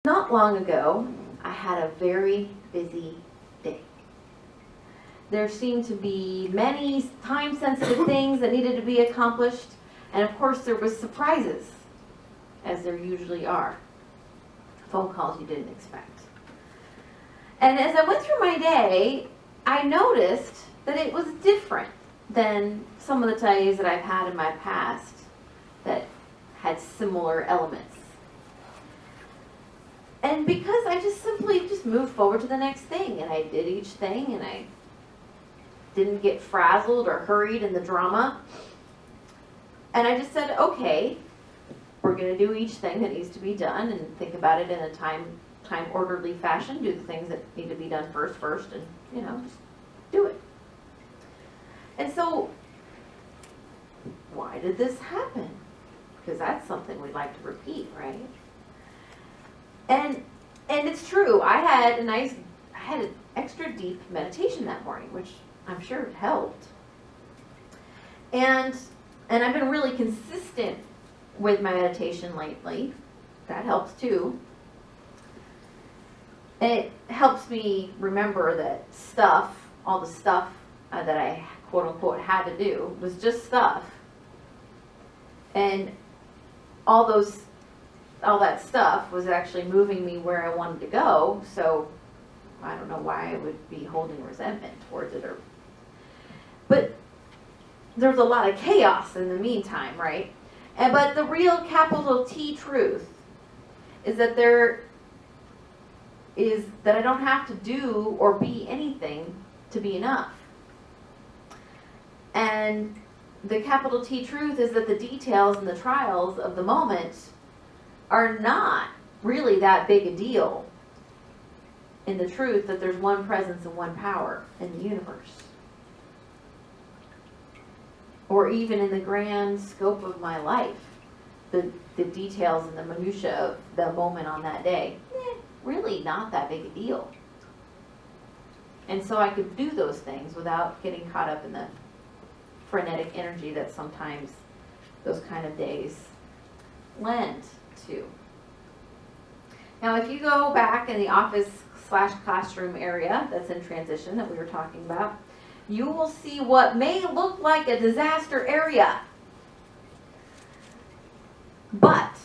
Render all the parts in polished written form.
Not long ago, I had a very busy day. There seemed to be many time-sensitive things that needed to be accomplished, and of course there was surprises, as there usually are. Phone calls you didn't expect. And as I went through my day, I noticed that it was different than some of the days that I've had in my past that had similar elements. And because I just simply moved forward to the next thing, and I did each thing, and I didn't get frazzled or hurried in the drama. And I just said, okay, we're going to do each thing that needs to be done and think about it in a time orderly fashion. Do the things that need to be done first, and just do it. And so, why did this happen? Because that's something we'd like to repeat, right? And it's true. I had an extra deep meditation that morning, which I'm sure it helped. And I've been really consistent with my meditation lately. That helps too. And it helps me remember that all the stuff that I quote unquote had to do was just stuff. And all that stuff was actually moving me where I wanted to go, so I don't know why I would be holding resentment towards it. But there's a lot of chaos in the meantime, right? But the real capital T truth is that I don't have to do or be anything to be enough. And the capital T truth is that the details and the trials of the moment are not really that big a deal in the truth that there's one presence and one power in the universe. Or even in the grand scope of my life, the details and the minutiae of the moment on that day, really not that big a deal. And so I could do those things without getting caught up in the frenetic energy that sometimes those kind of days lend to. Now, if you go back in the office/classroom area that's in transition that we were talking about, you will see what may look like a disaster area. But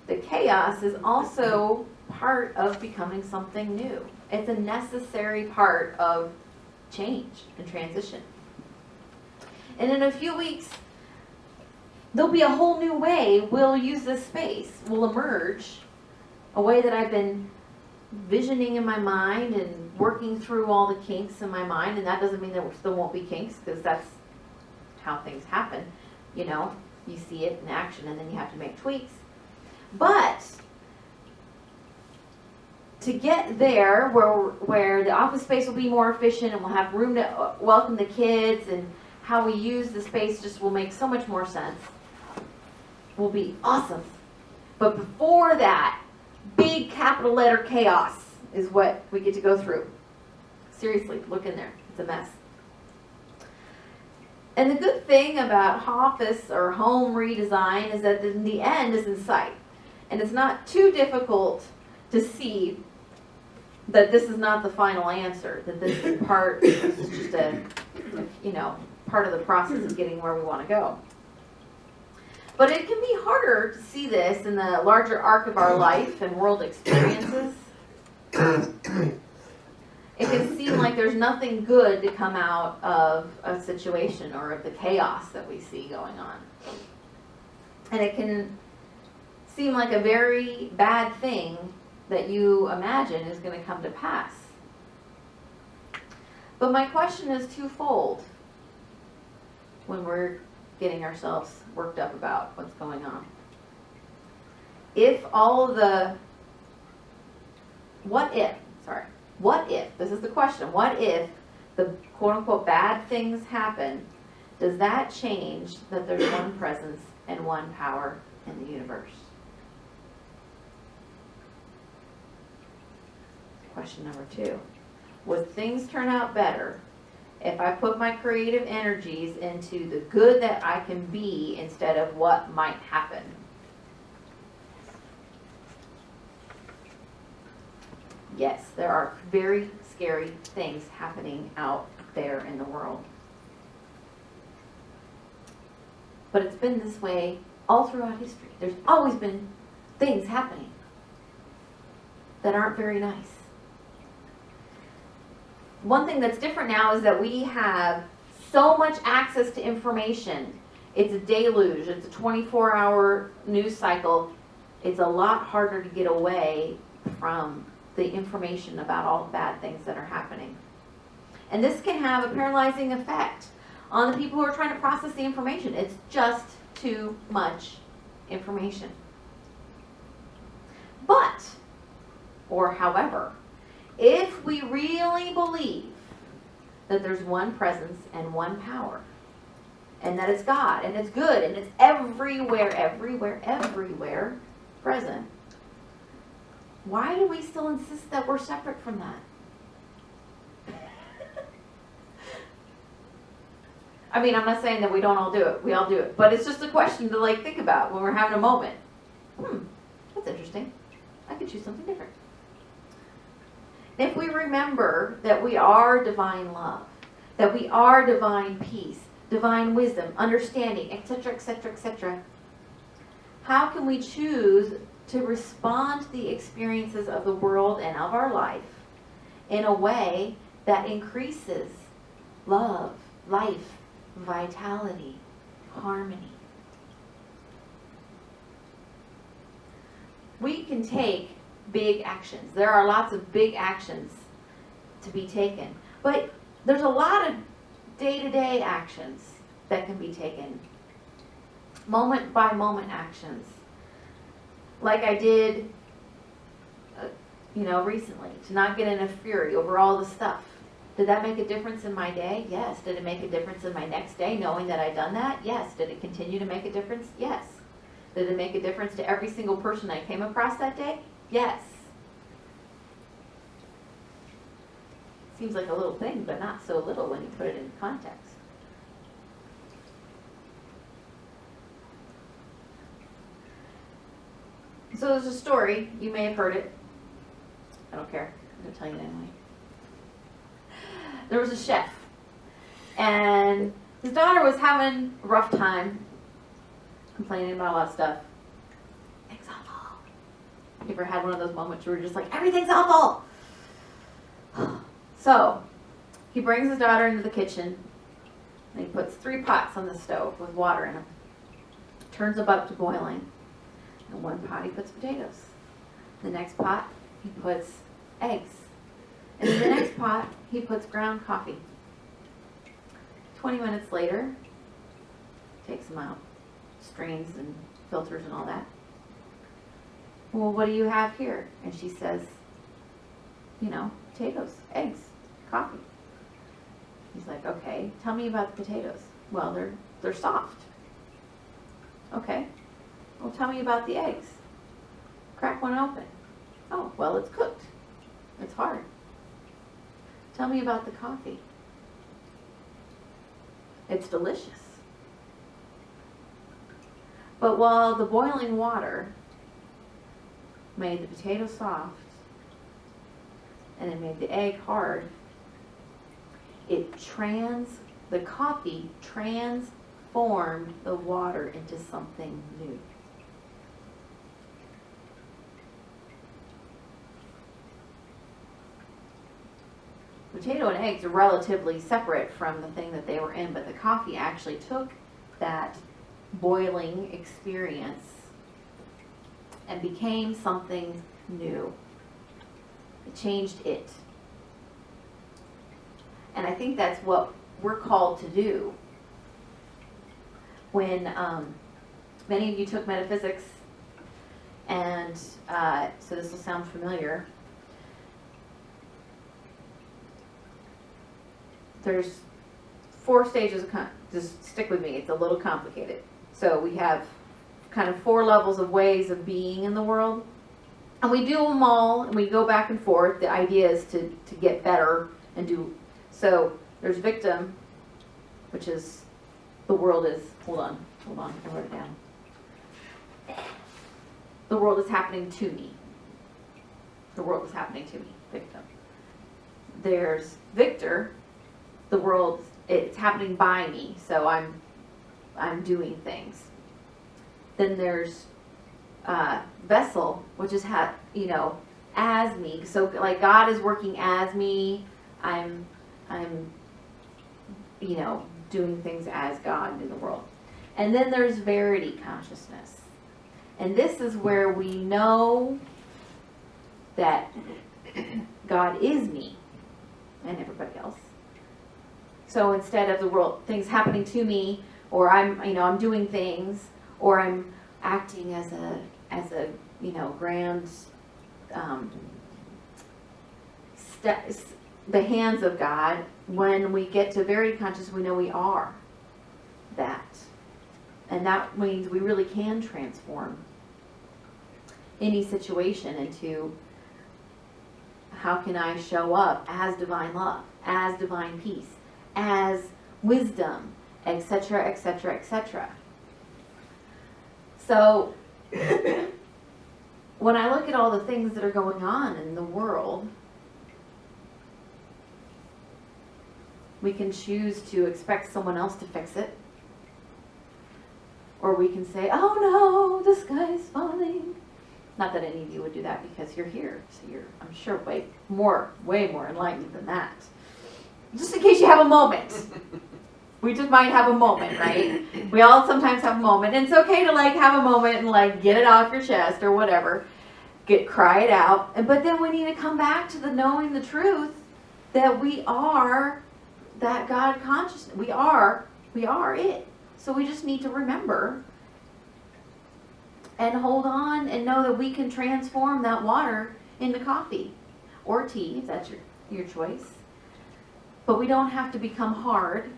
the chaos is also part of becoming something new. It's a necessary part of change and transition. And in a few weeks, there'll be a whole new way we'll use this space. We'll emerge a way that I've been visioning in my mind and working through all the kinks in my mind. And that doesn't mean there still won't be kinks, because that's how things happen. You see it in action and then you have to make tweaks. But to get there where the office space will be more efficient and we'll have room to welcome the kids, and how we use the space just will make so much more sense. Will be awesome. But before that, big capital letter chaos is what we get to go through. Seriously, look in there. It's a mess. And the good thing about office or home redesign is that in the end is in sight. And it's not too difficult to see that this is not the final answer, that this is just a part of the process of getting where we want to go. But it can be harder to see this in the larger arc of our life and world experiences. It can seem like there's nothing good to come out of a situation or of the chaos that we see going on. And it can seem like a very bad thing that you imagine is going to come to pass. But my question is twofold when we're getting ourselves worked up about what's going on. This is the question, what if the quote-unquote bad things happen? Does that change that there's one presence and one power in the universe? Question number 2. Would things turn out better if I put my creative energies into the good that I can be instead of what might happen? Yes, there are very scary things happening out there in the world. But it's been this way all throughout history. There's always been things happening that aren't very nice. One thing that's different now is that we have so much access to information. It's a deluge. It's a 24-hour news cycle. It's a lot harder to get away from the information about all the bad things that are happening. And this can have a paralyzing effect on the people who are trying to process the information. It's just too much information. But, or however, if we really believe that there's one presence and one power, and that it's God, and it's good, and it's everywhere present, why do we still insist that we're separate from that? I mean, I'm not saying that we don't all do it. We all do it. But it's just a question to think about when we're having a moment. That's interesting. I could choose something different. If we remember that we are divine love, that we are divine peace, divine wisdom, understanding, etc., etc., etc., how can we choose to respond to the experiences of the world and of our life in a way that increases love, life, vitality, harmony? We can take big actions. There are lots of big actions to be taken. But there's a lot of day-to-day actions that can be taken. Moment-by-moment actions. Like I did, recently, to not get in a fury over all the stuff. Did that make a difference in my day? Yes. Did it make a difference in my next day, knowing that I'd done that? Yes. Did it continue to make a difference? Yes. Did it make a difference to every single person I came across that day? Yes. Seems like a little thing, but not so little when you put it in context. So there's a story, you may have heard it. I don't care, I'm going to tell you anyway. There was a chef, and his daughter was having a rough time, complaining about a lot of stuff. Everything's awful. You ever had one of those moments where you're just like, everything's awful? So, he brings his daughter into the kitchen, and he puts 3 pots on the stove with water in them. Turns them up to boiling. In one pot he puts potatoes. The next pot he puts eggs. And in the next pot he puts ground coffee. 20 minutes later, takes them out, strains and filters and all that. Well, what do you have here? And she says, potatoes, eggs, coffee. He's like, okay, tell me about the potatoes. Well, they're soft. Okay. Well, tell me about the eggs. Crack one open. Oh, well, it's cooked. It's hard. Tell me about the coffee. It's delicious. But while the boiling water made the potato soft and it made the egg hard, the coffee transformed the water into something new. Potato and eggs are relatively separate from the thing that they were in, but the coffee actually took that boiling experience and became something new. It changed it. And I think that's what we're called to do. When many of you took metaphysics, and so this will sound familiar. There's 4 stages of, just stick with me, it's a little complicated. So we have kind of 4 levels of ways of being in the world. And we do them all, and we go back and forth. The idea is to get better and do. So there's victim, which is the world is, hold on, I wrote it down. The world is happening to me. the world is happening to me, victim. There's victor, the world, it's happening by me, so I'm doing things. Then there's vessel, which is as me. So like God is working as me. I'm doing things as God in the world. And then there's verity consciousness. And this is where we know that God is me and everybody else. So instead of the world, things happening to me, or I'm doing things, or I'm acting as a grand, the hands of God. When we get to verity conscious, we know we are that. And that means we really can transform any situation into, how can I show up as divine love, as divine peace, as wisdom, etc., etc., etc. So when I look at all the things that are going on in the world, we can choose to expect someone else to fix it. Or we can say, oh no, the sky is falling. Not that any of you would do that because you're here. So you're, I'm sure, way more enlightened than that. Just in case you have a moment. We just might have a moment, right? We all sometimes have a moment. And it's okay to have a moment and get it off your chest or whatever. Cry it out. But then we need to come back to the knowing the truth that we are that God consciousness. We are it. So we just need to remember and hold on and know that we can transform that water into coffee or tea, if that's your choice. But we don't have to become hard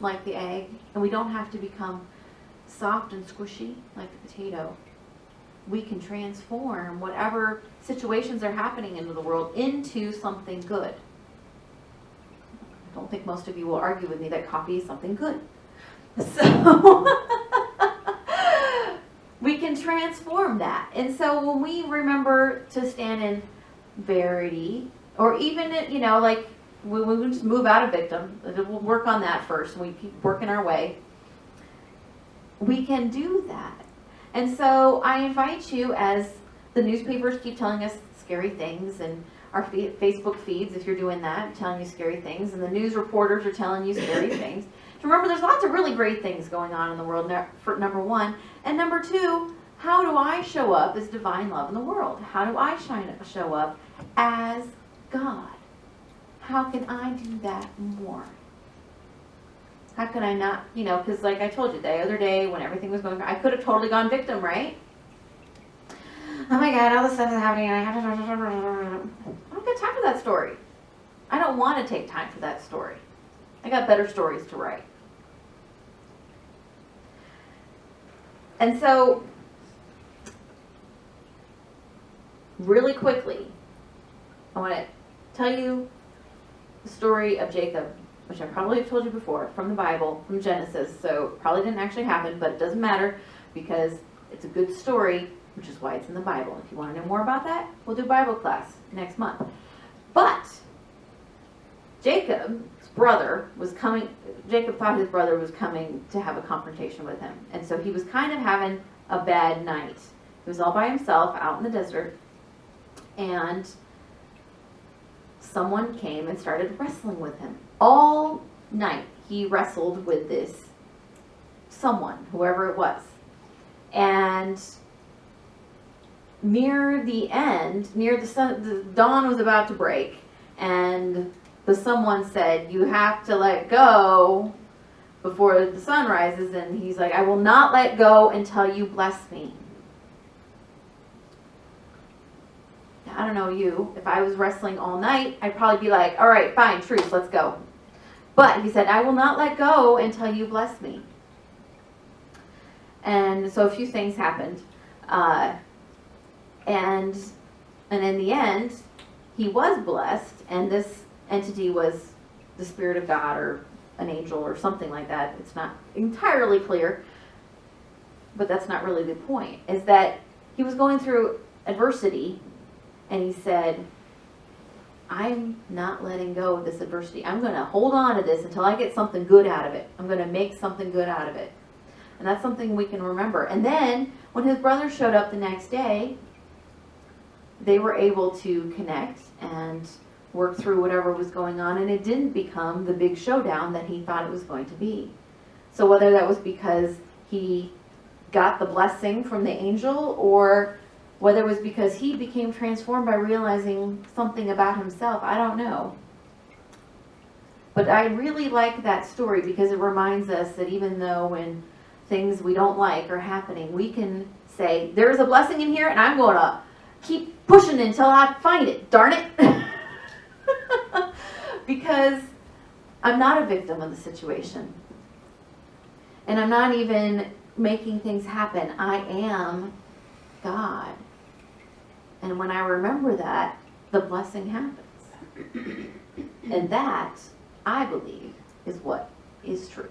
like the egg, and we don't have to become soft and squishy like the potato. We can transform whatever situations are happening in the world into something good. I don't think most of you will argue with me that coffee is something good. So we can transform that. And so when we remember to stand in verity, or even, we just move out of victim, we'll work on that first, and we keep working our way, we can do that. And so I invite you, as the newspapers keep telling us scary things, and our Facebook feeds, if you're doing that, telling you scary things, and the news reporters are telling you scary things, to remember there's lots of really great things going on in the world, for number one. And number two, how do I show up as divine love in the world? How do I show up as God? How can I do that more? How can I not, because like I told you the other day when everything was going, I could have totally gone victim, right? Oh my God, all this stuff is happening and I have to... I don't got time for that story. I don't want to take time for that story. I got better stories to write. And so, really quickly, I want to tell you the story of Jacob, which I probably have told you before, from the Bible, from Genesis. So probably didn't actually happen, but it doesn't matter because it's a good story, which is why it's in the Bible. If you want to know more about that, we'll do Bible class next month. But Jacob's brother was coming. Jacob thought his brother was coming to have a confrontation with him. And so he was kind of having a bad night. He was all by himself out in the desert. And someone came and started wrestling with him. All night he wrestled with this someone, whoever it was. And near the end, near the sun, the dawn was about to break, and the someone said, you have to let go before the sun rises. And he's like, I will not let go until you bless me. I don't know you. If I was wrestling all night, I'd probably be like, all right, fine, truce, let's go. But he said, I will not let go until you bless me. And so a few things happened. And in the end, he was blessed, and this entity was the Spirit of God or an angel or something like that. It's not entirely clear, but that's not really the point, is that he was going through adversity, And he said, I'm not letting go of this adversity. I'm going to hold on to this until I get something good out of it. I'm going to make something good out of it. And that's something we can remember. And then when his brother showed up the next day, they were able to connect and work through whatever was going on, and it didn't become the big showdown that he thought it was going to be. So whether that was because he got the blessing from the angel, or whether it was because he became transformed by realizing something about himself, I don't know. But I really like that story because it reminds us that even though when things we don't like are happening, we can say, there's a blessing in here and I'm going to keep pushing until I find it, darn it. Because I'm not a victim of the situation. And I'm not even making things happen. I am God. And when I remember that, the blessing happens. And that, I believe, is what is true.